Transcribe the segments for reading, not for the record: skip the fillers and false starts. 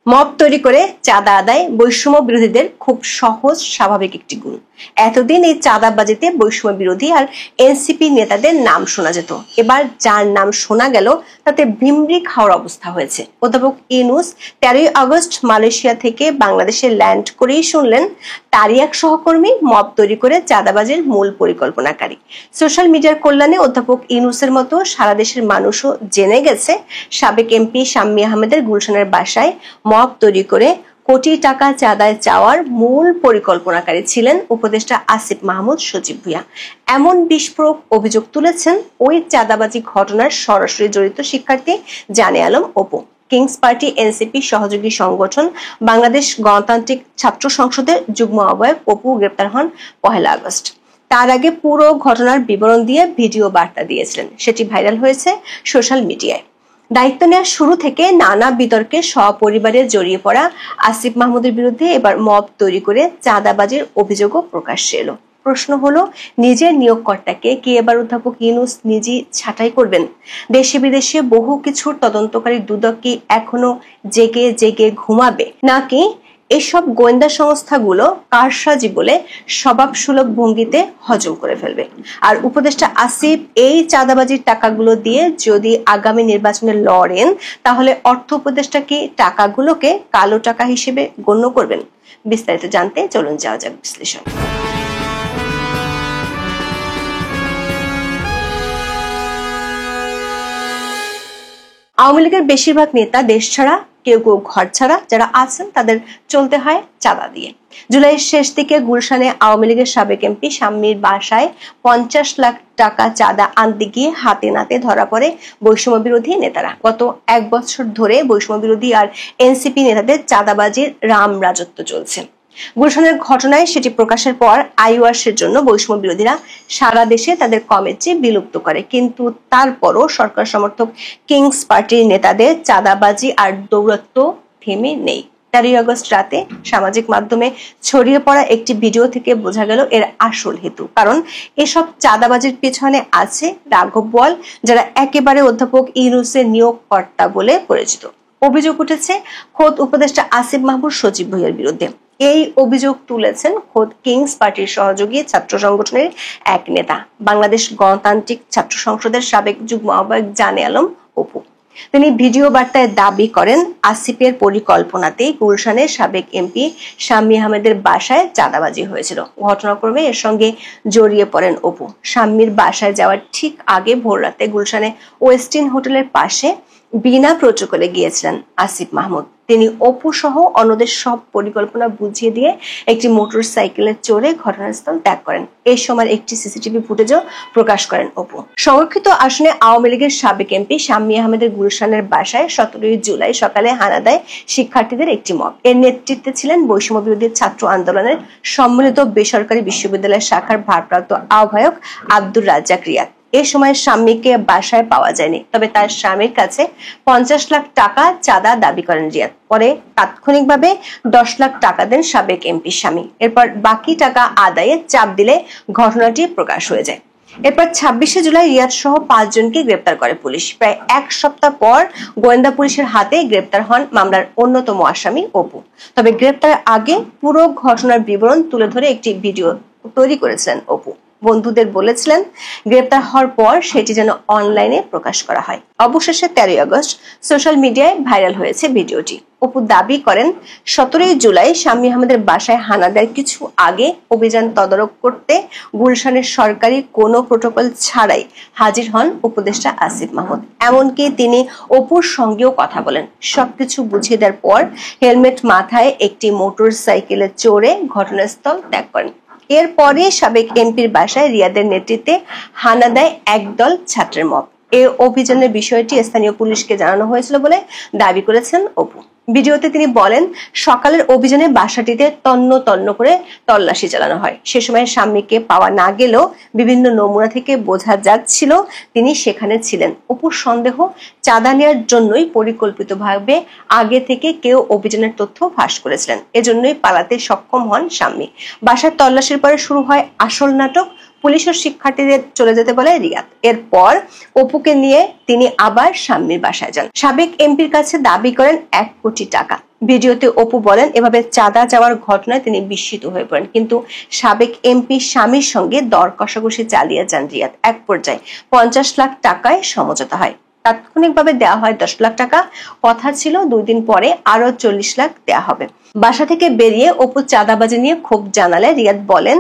Mob তৈরি করে চাঁদা আদায় বৈষম্য বিরোধীদের খুব সহজ স্বাভাবিক একটি গুণ। এতদিন এই চাঁদাবাজিতে বৈষম্য বিরোধী আর এনসিপি নেতাদের নাম শোনা যেত। এবার যার নাম শোনা গেল তাতে ভিমরি খাওয়ার অবস্থা হয়েছে। অধ্যাপক ইউনূস 13 আগস্ট মালয়েশিয়া থেকে বাংলাদেশে ল্যান্ড করেই শুনলেন তারই এক সহকর্মী মব তৈরি করে চাঁদাবাজির মূল পরিকল্পনাকারী। সোশ্যাল মিডিয়ার কল্যাণে অধ্যাপক ইউনূসের মতো সারা দেশের মানুষও জেনে গেছে সাবেক এমপি শাম্মী আহমেদের গুলশানের বাসায় মব তৈরি করে কোটি টাকা চাঁদায় চাওয়ার মূল পরিকল্পনাকারী ছিলেন উপদেষ্টা আসিফ মাহমুদ সজীব ভুঁইয়া। এমন বিস্ফোরক অভিযোগ তুলেছেন ওই চাঁদাবাজি ঘটনার সরাসরি জড়িত শিক্ষার্থী Jane Alam Apu. Kings party NCP সহযোগী সংগঠন বাংলাদেশ গণতান্ত্রিক ছাত্র সংসদের যুগ্ম আহ্বায়ক অপু গ্রেপ্তার হন 1 আগস্ট। তার আগে পুরো ঘটনার বিবরণ দিয়ে ভিডিও বার্তা দিয়েছিলেন, সেটি ভাইরাল হয়েছে সোশ্যাল মিডিয়ায়। দায়িত্ব নেওয়ার শুরু থেকে নানা বিতর্কে সপরিবারে জড়িয়ে পড়া আসিফ মাহমুদের বিরুদ্ধে এবার মব তৈরি করে চাঁদাবাজির অভিযোগও প্রকাশ্যে এলো। প্রশ্ন হলো, নিজের নিয়োগকর্তাকে কি এবার অধ্যাপক ইউনূস নিজেই ছাঁটাই করবেন? দেশে বিদেশে বহু কিছুর তদন্তকারী দুদক কি এখনো জেগে জেগে ঘুমাবে, নাকি এসব গোয়েন্দা সংস্থাগুলো কারসাজি বলে স্বভাবসুলভ ভঙ্গিতে হজম করে ফেলবে? আর উপদেষ্টা আসিফ এই চাঁদাবাজির টাকাগুলো দিয়ে যদি আগামী নির্বাচনে লড়েন, তাহলে অর্থ উপদেষ্টা কি টাকাগুলোকে কালো টাকা হিসেবে গণ্য করবেন? বিস্তারিত জানতে চলুন যাওয়া যাক বিশ্লেষণ। আওয়ামী লীগের বেশিরভাগ নেতা দেশ ছাড়া, কেউ কেউ ঘর ছাড়া। যারা আছেন তাদের চলতে হয় চাঁদা দিয়ে। জুলাইয়ের শেষ দিকে গুলশানে আওয়ামী লীগের সাবেক এমপি শাম্মীর বাসায় 50 লাখ টাকা চাঁদা আনতে গিয়ে হাতে নাতে ধরা পড়ে বৈষম্য বিরোধী নেতারা। গত 1 বছর ধরে বৈষম্য বিরোধী আর এনসিপি নেতাদের চাঁদাবাজির রাম রাজত্ব চলছে। গুলশানের ঘটনায় সেটি প্রকাশের পর আইওয়াসের জন্য বৈষম্য বিরোধীরা সারা দেশে তাদের কমিটি বিলুপ্ত করে, কিন্তু তারপরও সরকার সমর্থক কিংস পার্টির নেতাদের চাঁদাবাজি আর দৌরাত্ম্য থেমে নেই। 13 আগস্ট রাতে সামাজিক মাধ্যমে ছড়িয়ে পড়া একটি ভিডিও থেকে বোঝা গেল এর আসল হেতু। কারণ এসব চাঁদাবাজির পেছনে আছে রাঘব বোয়াল, যারা একেবারে অধ্যাপক ইউনূসের নিয়োগকর্তা বলে পরিচিত। অভিযোগ উঠেছে খোদ উপদেষ্টা আসিফ মাহমুদ সজীব ভুঁইয়ার বিরুদ্ধে। এই অভিযোগ তুলেছেন খোদ কিংস পার্টির সহযোগী ছাত্র সংগঠনের এক নেতা, বাংলাদেশ গণতান্ত্রিক ছাত্র সংসদের সাবেক যুগ্ম আহ্বায়ক জানে আলম অপু। তিনি ভিডিও বার্তায় দাবি করেন আসিফের পরিকল্পনাতেই গুলশানের সাবেক এমপি শাম্মী আহমেদের বাসায় চাঁদাবাজি হয়েছিল। ঘটনাক্রমে এর সঙ্গে জড়িয়ে পড়েন অপু। শাম্মীর বাসায় যাওয়ার ঠিক আগে ভোর রাতে গুলশানে ওয়েস্টিন হোটেলের পাশে বিনা প্রটোকলে গিয়েছিলেন আসিফ মাহমুদ। তিনি অপু সহ অন্যদের সব পরিকল্পনা বুঝিয়ে দিয়ে একটি মোটর সাইকেলে চড়ে ঘটনাস্থল ত্যাগ করেন। এই সময় একটি সিসিটিভি ফুটেজও প্রকাশ করেন অপু। সংরক্ষিত আসনে আওয়ামী লীগের সাবেক এমপি শাম্মী আহমেদের গুলশানের বাসায় 17 জুলাই সকালে হানা দেয় শিক্ষার্থীদের একটি মব। এর নেতৃত্বে ছিলেন বৈষম্য বিরোধী ছাত্র আন্দোলনের সম্মিলিত বেসরকারি বিশ্ববিদ্যালয় শাখার ভারপ্রাপ্ত আহ্বায়ক আব্দুর রাজ্জাক রিয়াদ। এ সময় শাম্মীকে বাসায় পাওয়া যায়নি, তবে তার স্বামীর কাছে 50 লাখ টাকা চাঁদা দাবি করেন রিয়াদ। পরে তাৎক্ষণিকভাবে 10 লাখ টাকা দেন সাবেক এমপি শাম্মী। এরপর বাকি টাকা আদায়ে চাপ দিলে ঘটনাটি প্রকাশ হয়ে যায়। এরপর 26 জুলাই রিয়াদ সহ 5 জনকে গ্রেপ্তার করে পুলিশ। প্রায় 1 সপ্তাহ পর গোয়েন্দা পুলিশের হাতে গ্রেপ্তার হন মামলার অন্যতম আসামি অপু। তবে গ্রেপ্তারের আগে পুরো ঘটনার বিবরণ তুলে ধরে একটি ভিডিও তৈরি করেছিলেন অপু। বন্ধুদের বলেছিলেন গ্রেপ্তার হওয়ার পর সেটি যেন অনলাইনে প্রকাশ করা হয়। অবশেষে 13 আগস্ট সোশ্যাল মিডিয়ায় ভাইরাল হয়েছে ভিডিওটি। অপু দাবি করেন 17 জুলাই শাম্মী আহমেদের বাসায় হানা দেওয়ার কিছু আগে অভিযান তদারক করতে গুলশানের সরকারি কোনো প্রোটোকল ছাড়াই হাজির হন উপদেষ্টা আসিফ মাহমুদ। এমনকি তিনি অপুর সঙ্গেও কথা বলেন। সবকিছু বুঝিয়ে দেওয়ার পর হেলমেট মাথায় একটি মোটর সাইকেলে চড়ে ঘটনাস্থল ত্যাগ করেন। এরপরে সাবেক এমপির বাসায় রিয়াদের নেতৃত্বে হানা দেয় একদল ছাত্রের মব। এই অভিযানের বিষয়টি স্থানীয় পুলিশকে জানানো হয়েছিল বলে দাবি করেছেন অপু। ভিডিওতে তিনি বলেন, সকালের অভিযানে বাসাটিতে তন্ন তন্ন করে তল্লাশি চালানো হয়। সে সময় শাম্মীকে পাওয়া না গেলেও বিভিন্ন নমুনা থেকে বোঝা যাচ্ছিল তিনি সেখানে ছিলেন। অপুর সন্দেহ চাঁদা নেওয়ার জন্যই পরিকল্পিতভাবে আগে থেকে কেউ অভিযানের তথ্য ফাঁস করেছিলেন। এজন্যই পালাতে সক্ষম হন শাম্মী। বাসার তল্লাশির পরে শুরু হয় আসল নাটক। পুলিশ ও শিক্ষার্থীদের চলে যেতে বলে রিয়াদ। এরপর অপুকে নিয়ে তিনি আবার স্বামীর বাসায় যান। সাবেক এমপির কাছে দাবি করেন 1 কোটি টাকা। ভিডিওতে অপু বলেন, এভাবে চাঁদা চাওয়ার ঘটনায় তিনি বিস্মিত হয়ে পড়েন। কিন্তু সাবেক এমপি স্বামীর সঙ্গে দর কষাকষি চালিয়ে যান রিয়াদ। এক পর্যায়ে 50 লাখ টাকায় সমঝোতা হয়। তাৎক্ষণিকভাবে দেওয়া হয় 10 লাখ টাকা। কথা ছিল 2 দিন পরে আরো 40 লাখ দেওয়া হবে। বাসা থেকে বেরিয়ে অপু চাঁদাবাজি নিয়ে ক্ষোভ জানালে রিয়াদ বলেন,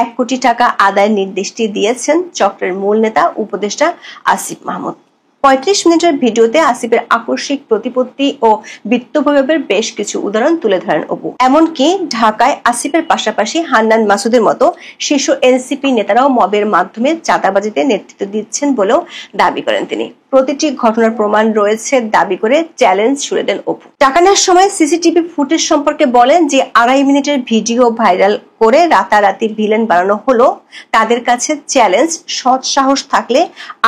1 কোটি টাকা আদায়ের নির্দেশটি দিয়েছেন চক্রের মূল নেতা উপদেষ্টা আসিফ মাহমুদ। 35 মিনিটের ভিডিওতে আসিফের আকস্মিক প্রতিপত্তি ও বিত্তবৈভবের বেশ কিছু উদাহরণ তুলে ধরেন অপু। এমনকি ঢাকায় আসিফের পাশাপাশি হান্নান মাসুদের মতো শীর্ষ এনসিপি নেতারাও মবের মাধ্যমে চাঁদাবাজিতে নেতৃত্ব দিচ্ছেন বলেও দাবি করেন তিনি। প্রতিটি ঘটনার প্রমাণ রয়েছে দাবি করে চ্যালেঞ্জ ছুড়ে দেন অপু। টাকা নেওয়ার সময় সিসিটিভি ফুটেজ সম্পর্কে বলেন, যে 2.5 মিনিটের ভিডিও ভাইরাল করে রাতারাতি ভিলেন বানানো হলো, তাদের কাছে চ্যালেঞ্জ, সৎ সাহস থাকলে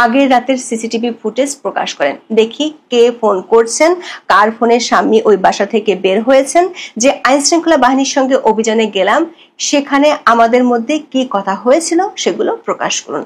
আগের রাতের সিসিটিভি ফুটেজ প্রকাশ করেন, দেখি কে ফোন করছেন, কার ফোনের স্বামী ওই বাসা থেকে বের হয়েছেন, যে আইন শৃঙ্খলা বাহিনীর সঙ্গে অভিযানে গেলাম সেখানে আমাদের মধ্যে কি কথা হয়েছিল সেগুলো প্রকাশ করুন।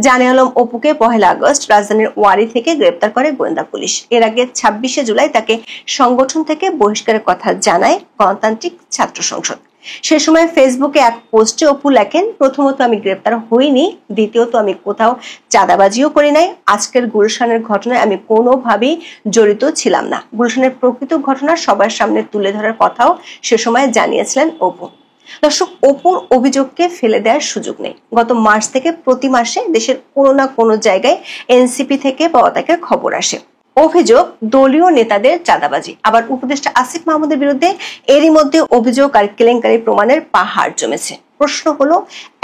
জানে আলম অপুকে 1 আগস্ট রাজধানীর ওয়ারি থেকে গ্রেপ্তার করে গোয়েন্দা পুলিশ। এর আগে 26 জুলাই তাকে সংগঠন থেকে বহিষ্কারের কথা জানায় গণতান্ত্রিক ছাত্র সংসদ। সে সময় ফেসবুকে এক পোস্টে অপু লেখেন, প্রথমত আমি গ্রেপ্তার হইনি, দ্বিতীয়ত আমি কোথাও চাঁদাবাজিও করি নাই, আজকের গুলশানের ঘটনায় আমি কোনোভাবেই জড়িত ছিলাম না। গুলশানের প্রকৃত ঘটনা সবার সামনে তুলে ধরার কথাও সে সময় জানিয়েছিলেন অপু। দর্শক, অপুর অভিযোগকে ফেলে দেওয়ার সুযোগ নেই। গত মার্চ থেকে প্রতি মাসে দেশের কোনো না কোনো জায়গায় এনসিপি থেকে পদত্যাগের খবর আসে। অভিযোগ দলীয় নেতাদের চাঁদাবাজি। আবার উপদেষ্টা আসিফ মাহমুদের বিরুদ্ধে এরই মধ্যে অভিযোগ আর কেলেঙ্কারি প্রমাণের পাহাড় জমেছে। প্রশ্ন হলো,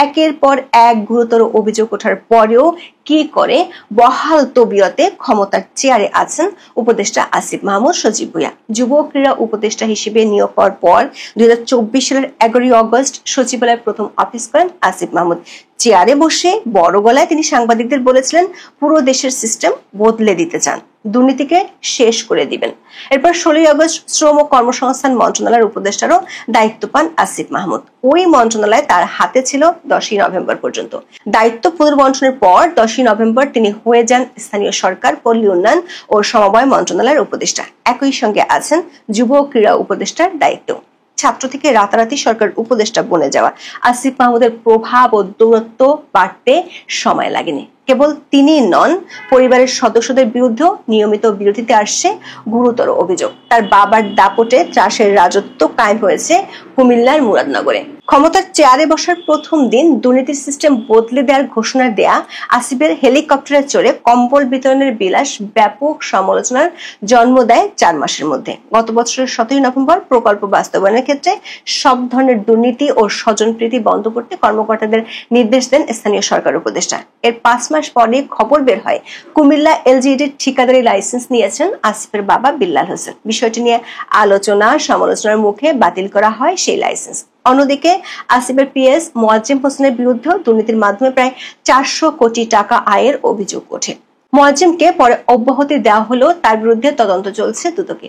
একের পর এক গুরুতর অভিযোগ ওঠার পরেও কি করে বহাল তবিয়তে ক্ষমতার চেয়ারে আছেন উপদেষ্টা আসিফ মাহমুদ সজীব ভুঁইয়া। যুব ক্রীড়া উপদেষ্টা হিসেবে নিয়োগ পাওয়ার পর 2024 সালের 11 আগস্ট সচিবালয়ে প্রথম অফিস করেন আসিফ মাহমুদ। চেয়ারে বসে বড় গলায় তিনি সাংবাদিকদের বলেছিলেন, পুরো দেশের সিস্টেম বদলে দিতে চান, দুর্নীতিকে শেষ করে দিবেন। এরপর 16 আগস্ট শ্রম ও কর্মসংস্থান মন্ত্রণালয়ের উপদেষ্টারও দায়িত্ব পান আসিফ মাহমুদ। ওই মন্ত্রণালয় তার হাতে ছিল 10 নভেম্বর পর্যন্ত। দায়িত্ব পুনর্বন্টনের পর 10 নভেম্বর তিনি হয়ে যান স্থানীয় সরকার, পল্লী উন্নয়ন ও সমবায় মন্ত্রণালয়ের উপদেষ্টা। একই সঙ্গে আছেন যুব ক্রীড়া উপদেষ্টার দায়িত্ব। ছাত্র থেকে রাতারাতি সরকার উপদেষ্টা বনে যাওয়া আসিফ মাহমুদের প্রভাব ও দূরত্ব বাড়তে সময় লাগেনি। কেবল তিনি নন, পরিবারের সদস্যদের বিরুদ্ধেও নিয়মিত বিরতিতে আসছে গুরুতর অভিযোগ। তার বাবার দাপটে ত্রাসের রাজত্ব কায়েম হয়েছে কুমিল্লার মুরাদনগরে। ক্ষমতার চেয়ারে বসার প্রথম দিন দুর্নীতির সিস্টেম বদলে দেওয়ার ঘোষণা দেয়া আসিফের হেলিকপ্টারে চড়ে কম্বল বিতরণের বিলাস ব্যাপক সমালোচনার জন্ম দেয় 4 মাসের মধ্যে। গত বছরের 17 নভেম্বর প্রকল্প বাস্তবায়নের ক্ষেত্রে সব ধরনের দুর্নীতি ও স্বজনপ্রীতি বন্ধ করতে কর্মকর্তাদের নির্দেশ দেন স্থানীয় সরকার উপদেষ্টা। এর 5 মাস পরে খবর বের হয় কুমিল্লা এলজিইডির ঠিকাদারি লাইসেন্স নিয়েছেন আসিফের বাবা বিল্লাল হোসেন। বিষয়টি নিয়ে আলোচনা সমালোচনার মুখে বাতিল করা হয় সেই লাইসেন্স। অন্যদিকে আসিফের পিএস মোয়াজ্জেম হোসেনের বিরুদ্ধে দুর্নীতির মাধ্যমে প্রায় 400 কোটি টাকা আয়ের অভিযোগ ওঠে। মোয়াজ্জেমকে পরে অব্যাহতি দেওয়া হলেও তার বিরুদ্ধে তদন্ত চলছে দুদকে।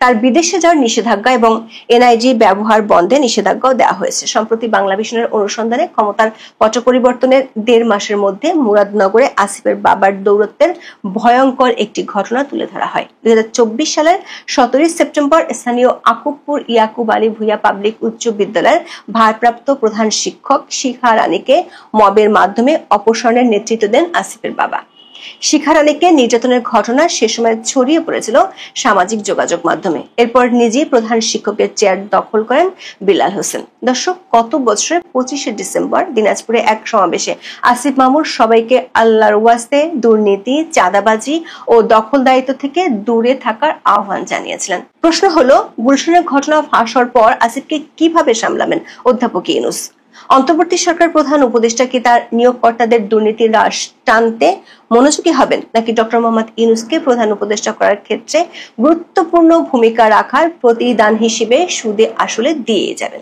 তার বিদেশে যাওয়ার নিষেধাজ্ঞা এবং এনআইজি ব্যবহার বন্ধে নিষেধাজ্ঞাও দেওয়া হয়েছে। সম্প্রতি বাংলাভিশনের অনুসন্ধানে ক্ষমতার পট পরিবর্তনের 1.5 মাসের মধ্যে মুরাদনগরে আসিফের বাবার দৌরত্বের ভয়ঙ্কর একটি ঘটনা তুলে ধরা হয়। 2024 সালের 17 সেপ্টেম্বর স্থানীয় আকুবপুর ইয়াকুব আলী ভুঁইয়া পাবলিক উচ্চ বিদ্যালয়ের ভারপ্রাপ্ত প্রধান শিক্ষক শিখা রানীকে মবের মাধ্যমে অপসারণের নেতৃত্ব দেন আসিফের বাবা। শিখা রানীকে নির্যাতনের ঘটনা সে সময় ছড়িয়ে পড়েছিল সামাজিক যোগাযোগ মাধ্যমে। এরপর নিজেই প্রধান শিক্ষকের চেয়ার দখল করেন বিল্লাল হোসেন। দর্শক, গত বছরের 25 ডিসেম্বর দিনাজপুরে এক সমাবেশে আসিফ মাহমুদ সবাইকে আল্লাহর ওয়াস্তে দুর্নীতি, চাঁদাবাজি ও দখলদারিত্ব থেকে দূরে থাকার আহ্বান জানিয়েছিলেন। প্রশ্ন হলো, গুলশানের ঘটনা ফাঁস হওয়ার পর আসিফকে কিভাবে সামলাবেন অধ্যাপক ইউনূস? অন্তর্বর্তী সরকার প্রধান উপদেষ্টা কি তার নিয়োগকর্তাদের দুর্নীতির রাশ টানতে মনোযোগী হবেন, নাকি ডক্টর মোহাম্মদ ইউনূসকে প্রধান উপদেষ্টা করার ক্ষেত্রে গুরুত্বপূর্ণ ভূমিকা রাখার প্রতিদান হিসেবে সুদে আসলে দিয়ে যাবেন?